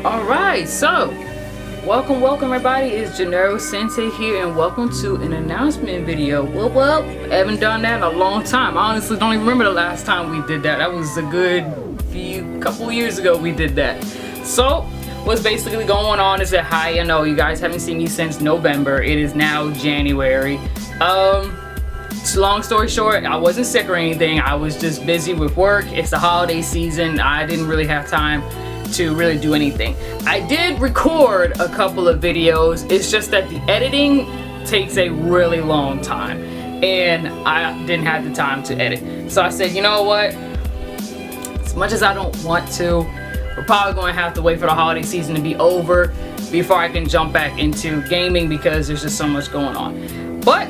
Alright, so welcome everybody. It's Gennaro Sensei here, and welcome to an announcement video. Well, I haven't done that in a long time. I honestly don't even remember the last time we did that. That was a good couple years ago we did that. So what's basically going on is that, hi, I know you guys haven't seen me since November. It is now January. Long story short, I wasn't sick or anything. I was just busy with work. It's the holiday season. I didn't really have time to really do anything. I did record a couple of videos. It's just that the editing takes a really long time and I didn't have the time to edit. So I said, you know what? As much as I don't want to, we're probably going to have to wait for the holiday season to be over before I can jump back into gaming because there's just so much going on. But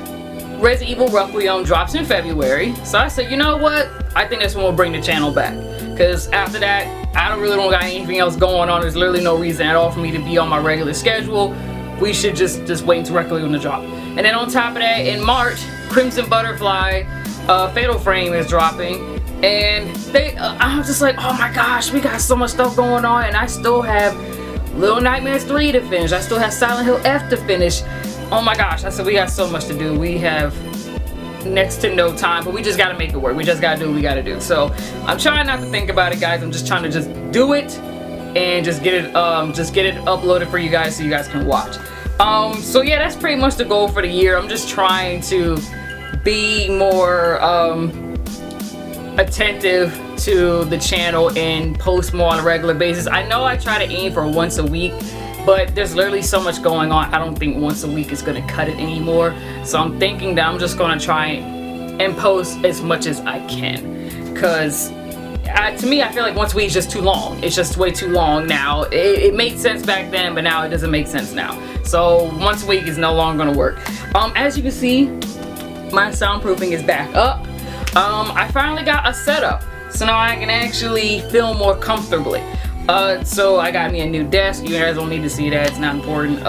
Resident Evil Requiem drops in February. So I said, you know what? I think that's when we'll bring the channel back. Because after that, I don't got anything else going on. There's literally no reason at all for me to be on my regular schedule. We should just wait until Requiem to drop. And then on top of that, in March, Crimson Butterfly Fatal Frame is dropping. And I was just like, oh my gosh, we got so much stuff going on. And I still have Little Nightmares 3 to finish. I still have Silent Hill F to finish. Oh my gosh, I said we got so much to do. We have next to no time, but we just gotta make it work. We just gotta do what we gotta do. So I'm trying not to think about it, guys. I'm just trying to just do it and just get it uploaded for you guys so you guys can watch. So yeah, that's pretty much the goal for the year. I'm just trying to be more attentive to the channel and post more on a regular basis. I know I try to aim for once a week, but there's literally so much going on. I don't think once a week is gonna cut it anymore. So I'm thinking that I'm just gonna try and post as much as I can. Cause to me, I feel like once a week is just too long. It's just way too long now. It made sense back then, but now it doesn't make sense now. So once a week is no longer gonna work. As you can see, my soundproofing is back up. I finally got a setup. So now I can actually film more comfortably. So I got me a new desk. You guys don't need to see that, it's not important.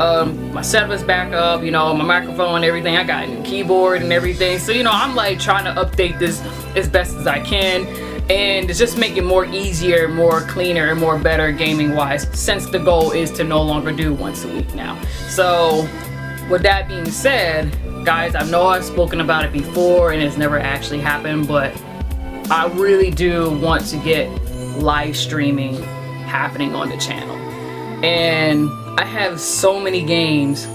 My setup is back up, you know, my microphone and everything. I got a new keyboard and everything. So, you know, I'm like trying to update this as best as I can. And it's just making it more easier, more cleaner, and more better gaming wise, since the goal is to no longer do once a week now. So with that being said, guys, I know I've spoken about it before and it's never actually happened, but I really do want to get live streaming happening on the channel. And I have so many games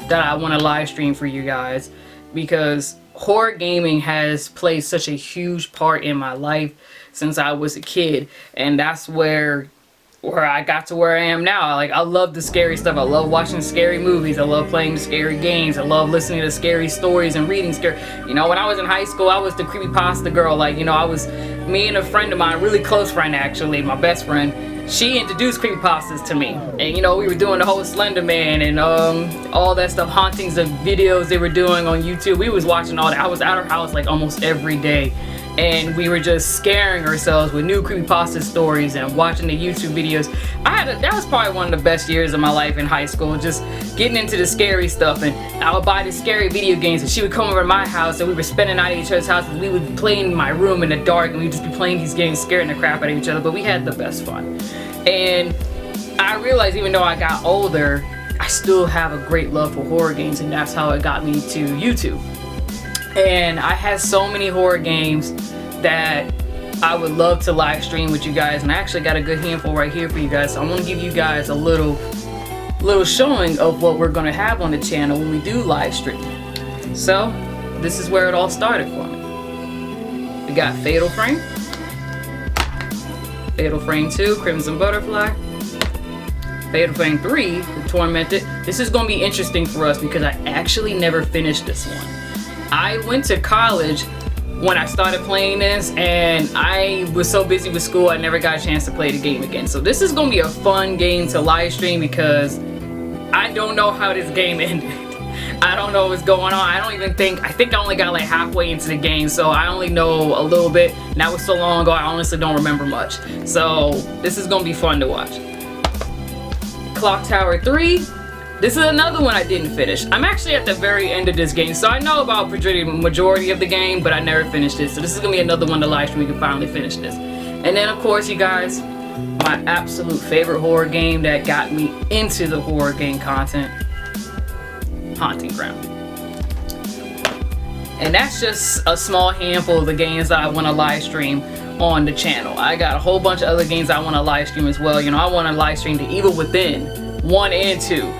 that I want to live stream for you guys because horror gaming has played such a huge part in my life since I was a kid, and that's where I got to where I am now. Like, I love the scary stuff. I love watching scary movies. I love playing scary games. I love listening to scary stories and reading scary. You know, when I was in high school, I was the creepypasta girl. Like, you know, me and a friend of mine, really close friend actually, my best friend, she introduced creepypastas to me. And you know, we were doing the whole Slender Man and all that stuff, hauntings of videos they were doing on YouTube. We was watching all that. I was at her house like almost every day. And we were just scaring ourselves with new creepypasta stories and watching the YouTube videos. That was probably one of the best years of my life in high school, just getting into the scary stuff. And I would buy the scary video games and she would come over to my house and we were spending night at each other's houses. We would play in my room in the dark and we'd just be playing these games, scaring the crap out of each other, but we had the best fun. And I realized even though I got older, I still have a great love for horror games, and that's how it got me to YouTube. And I had so many horror games that I would love to live stream with you guys, and I actually got a good handful right here for you guys. So I'm gonna give you guys a little showing of what we're gonna have on the channel when we do live stream. So this is where it all started for me. We got Fatal Frame, Fatal Frame 2, Crimson Butterfly, Fatal Frame 3, The Tormented. This is gonna be interesting for us because I actually never finished this one. I went to college when I started playing this and I was so busy with school I never got a chance to play the game again. So this is gonna be a fun game to live stream because I don't know how this game ended. I don't know what's going on. I think I only got like halfway into the game, so I only know a little bit. And that was so long ago I honestly don't remember much. So this is gonna be fun to watch. Clock Tower 3. This is another one I didn't finish. I'm actually at the very end of this game, so I know about the majority of the game, but I never finished it. So this is gonna be another one to live stream. We can finally finish this. And then of course, you guys, my absolute favorite horror game that got me into the horror game content, Haunting Ground. And that's just a small handful of the games that I want to live stream on the channel. I got a whole bunch of other games I want to live stream as well. You know, I want to live stream The Evil Within 1 and 2.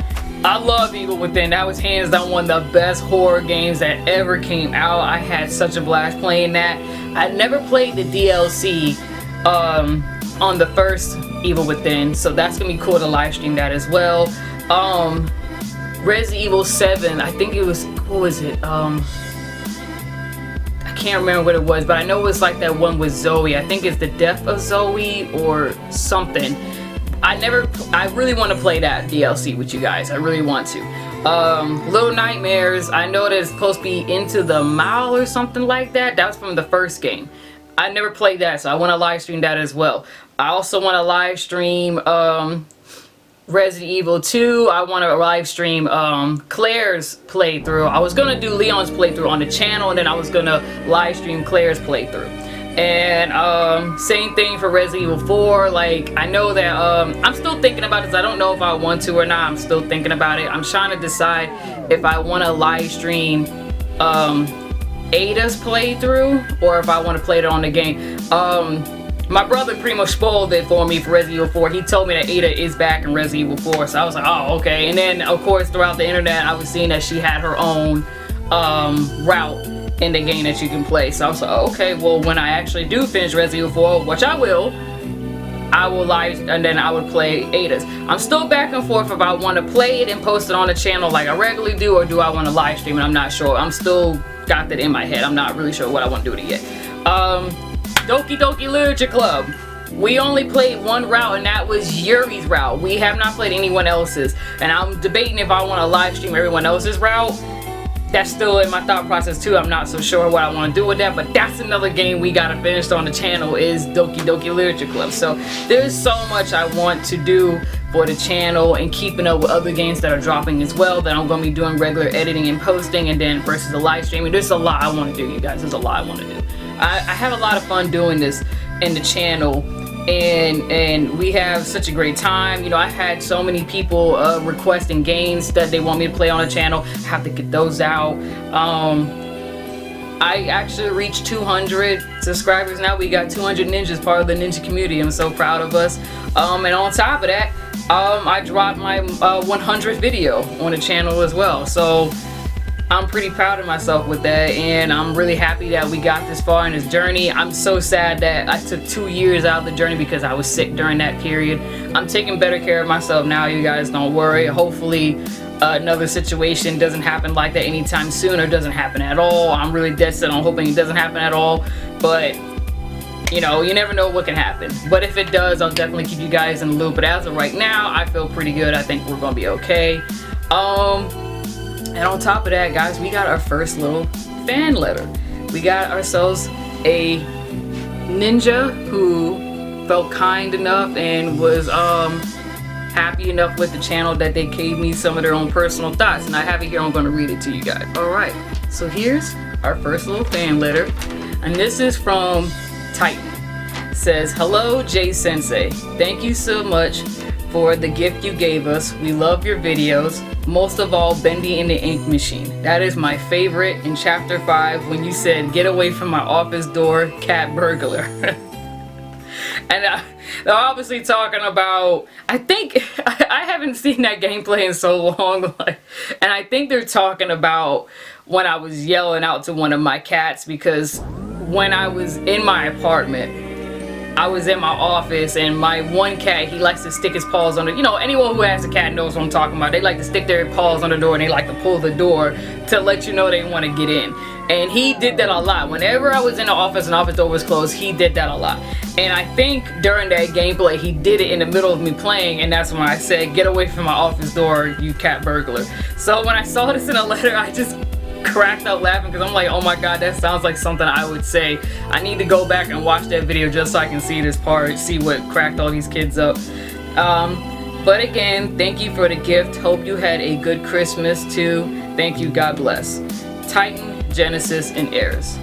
I love Evil Within. That was hands down one of the best horror games that ever came out. I had such a blast playing that. I never played the DLC on the first Evil Within, so that's gonna be cool to live stream that as well. Resident Evil 7, I think it was, what was it? I can't remember what it was, but I know it was like that one with Zoe. I think it's The Death of Zoe or something. I really want to play that DLC with you guys. I really want to. Little Nightmares, I know that it's supposed to be Into the Mile or something like that. That was from the first game. I never played that, so I want to live stream that as well. I also want to live stream Resident Evil 2. I want to live stream Claire's playthrough. I was going to do Leon's playthrough on the channel, and then I was going to live stream Claire's playthrough. And same thing for Resident Evil 4. Like, I know that I'm still thinking about this. I don't know if I want to or not. I'm still thinking about it. I'm trying to decide if I want to live stream Ada's playthrough or if I want to play it on the game. My brother pretty much spoiled it for me for Resident Evil 4. He told me that Ada is back in Resident Evil 4, so I was like, oh, okay. And then, of course, throughout the internet, I was seeing that she had her own route in the game that you can play. So I was like, oh, okay, well, when I actually do finish Resident Evil 4, which I will live, and then I would play Ada's. I'm still back and forth if I want to play it and post it on the channel like I regularly do, or do I want to live stream it. I'm not sure. I'm still got that in my head. I'm not really sure what I want to do with it yet. Doki Doki Literature Club. We only played one route, and that was Yuri's route. We have not played anyone else's, and I'm debating if I want to live stream everyone else's route. That's still in my thought process too. I'm not so sure what I want to do with that, but that's another game we gotta finish on the channel, is Doki Doki Literature Club. So there's so much I want to do for the channel, and keeping up with other games that are dropping as well, that I'm gonna be doing regular editing and posting, and then versus the live streaming. There's a lot I want to do, you guys. There's a lot I want to do. I have a lot of fun doing this in the channel, and we have such a great time. You know, I had so many people requesting games that they want me to play on the channel. I have to get those out. I actually reached 200 subscribers now. We got 200 ninjas, part of the ninja community. I'm so proud of us. And on top of that, I dropped my 100th video on the channel as well. So I'm pretty proud of myself with that, and I'm really happy that we got this far in this journey. I'm so sad that I took 2 years out of the journey because I was sick during that period. I'm taking better care of myself now, you guys, don't worry. Hopefully another situation doesn't happen like that anytime soon, or doesn't happen at all. I'm really dead set on hoping it doesn't happen at all, but you know, you never know what can happen. But if it does, I'll definitely keep you guys in the loop. But as of right now, I feel pretty good. I think we're gonna be okay. And on top of that, guys, we got our first little fan letter. We got ourselves a ninja who felt kind enough and was happy enough with the channel that they gave me some of their own personal thoughts, and I have it here. I'm going to read it to you guys. Alright, so here's our first little fan letter, and this is from Titan. It says, "Hello, Jay Sensei. Thank you so much for the gift you gave us. We love your videos. Most of all, Bendy and the Ink Machine. That is my favorite in chapter 5 when you said, 'Get away from my office door, cat burglar.'" And they're obviously talking about, I think, I haven't seen that gameplay in so long, and I think they're talking about when I was yelling out to one of my cats, because when I was in my apartment, I was in my office, and my one cat, he likes to stick his paws under, you know, anyone who has a cat knows what I'm talking about. They like to stick their paws on the door, and they like to pull the door to let you know they want to get in. And he did that a lot. Whenever I was in the office and the office door was closed, he did that a lot. And I think during that gameplay, he did it in the middle of me playing, and that's when I said, "Get away from my office door, you cat burglar." So when I saw this in a letter, I just cracked up laughing, because I'm like, oh my god, that sounds like something I would say. I need to go back and watch that video just so I can see this part, see what cracked all these kids up. But again, thank you for the gift. Hope you had a good Christmas too. Thank you, God bless. Titan, Genesis, and Heirs.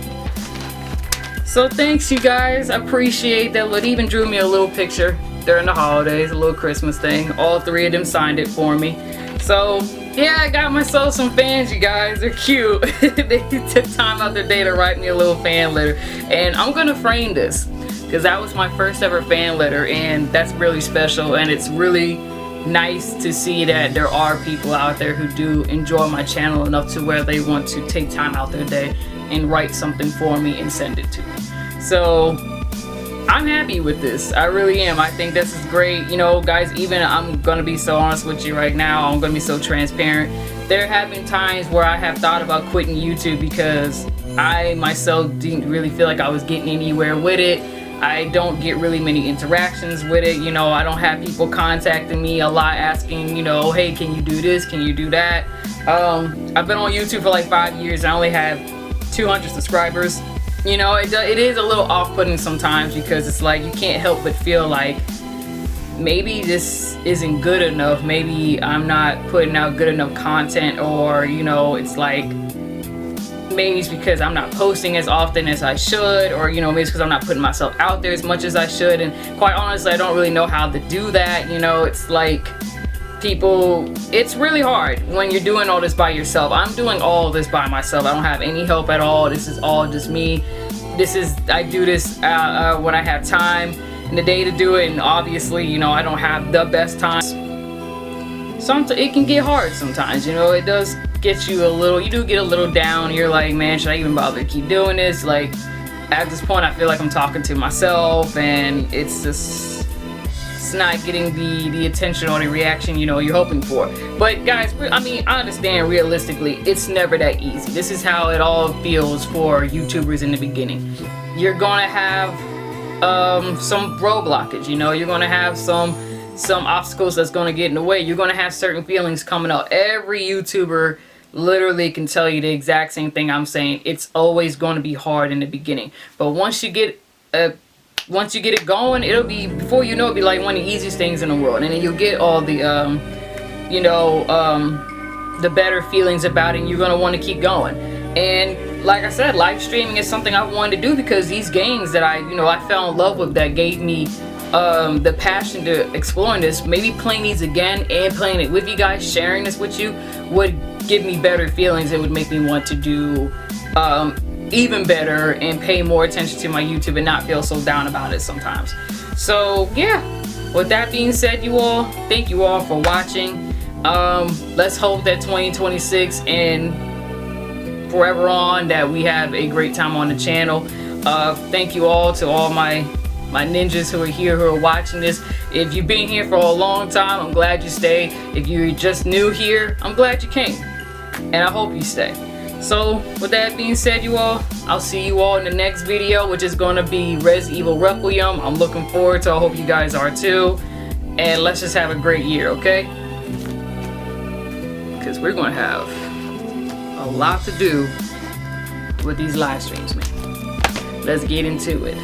So thanks, you guys. I appreciate that. It even drew me a little picture during the holidays, a little Christmas thing. All 3 of them signed it for me. So yeah, I got myself some fans, you guys. They're cute. They took time out their day to write me a little fan letter, and I'm gonna frame this because that was my first ever fan letter, and that's really special, and it's really nice to see that there are people out there who do enjoy my channel enough to where they want to take time out their day and write something for me and send it to me. So I'm happy with this. I really am. I think this is great. You know, guys, even I'm gonna be so honest with you right now. I'm gonna be so transparent. There have been times where I have thought about quitting YouTube because I myself didn't really feel like I was getting anywhere with it. I don't get really many interactions with it. You know, I don't have people contacting me a lot asking, you know, hey, can you do this? Can you do that? I've been on YouTube for like 5 years. I only have 200 subscribers. You know, it is a little off-putting sometimes because it's like you can't help but feel like maybe this isn't good enough. Maybe I'm not putting out good enough content, or, you know, it's like maybe it's because I'm not posting as often as I should, or, you know, maybe it's because I'm not putting myself out there as much as I should. And quite honestly, I don't really know how to do that. You know, it's like people, it's really hard when you're doing all this by yourself. I'm doing all this by myself. I don't have any help at all. This is all just me. I do this when I have time in the day to do it, and obviously, you know, I don't have the best time. Sometimes it can get hard sometimes, you know, it does get you you do get a little down. You're like, man, should I even bother to keep doing this? Like, at this point, I feel like I'm talking to myself, and it's not getting the attention or the reaction, you know, you're hoping for. But guys, I mean, I understand realistically, it's never that easy. This is how it all feels for YouTubers in the beginning. You're gonna have some road blockage, you know, you're gonna have some obstacles that's gonna get in the way. You're gonna have certain feelings coming up. Every YouTuber literally can tell you the exact same thing I'm saying. It's always going to be hard in the beginning, but once you get it going, it'll be, before you know, it'll be like one of the easiest things in the world, and then you'll get all the you know, the better feelings about it, and you're gonna want to keep going. And like I said, live streaming is something I wanted to do because these games that I fell in love with, that gave me the passion to exploring this. Maybe playing these again and playing it with you guys, sharing this with you, would give me better feelings. It would make me want to do even better and pay more attention to my YouTube and not feel so down about it sometimes. So yeah, with that being said, you all, thank you all for watching. Let's hope that 2026 and forever on, that we have a great time on the channel. Thank you all to all my ninjas who are here, who are watching this. If you've been here for a long time, I'm glad you stayed. If you're just new here, I'm glad you came, and I hope you stay. So with that being said, you all, I'll see you all in the next video, which is going to be Resident Evil Requiem. I'm looking forward to it. I hope you guys are too, and let's just have a great year, okay? Because we're going to have a lot to do with these live streams, man. Let's get into it.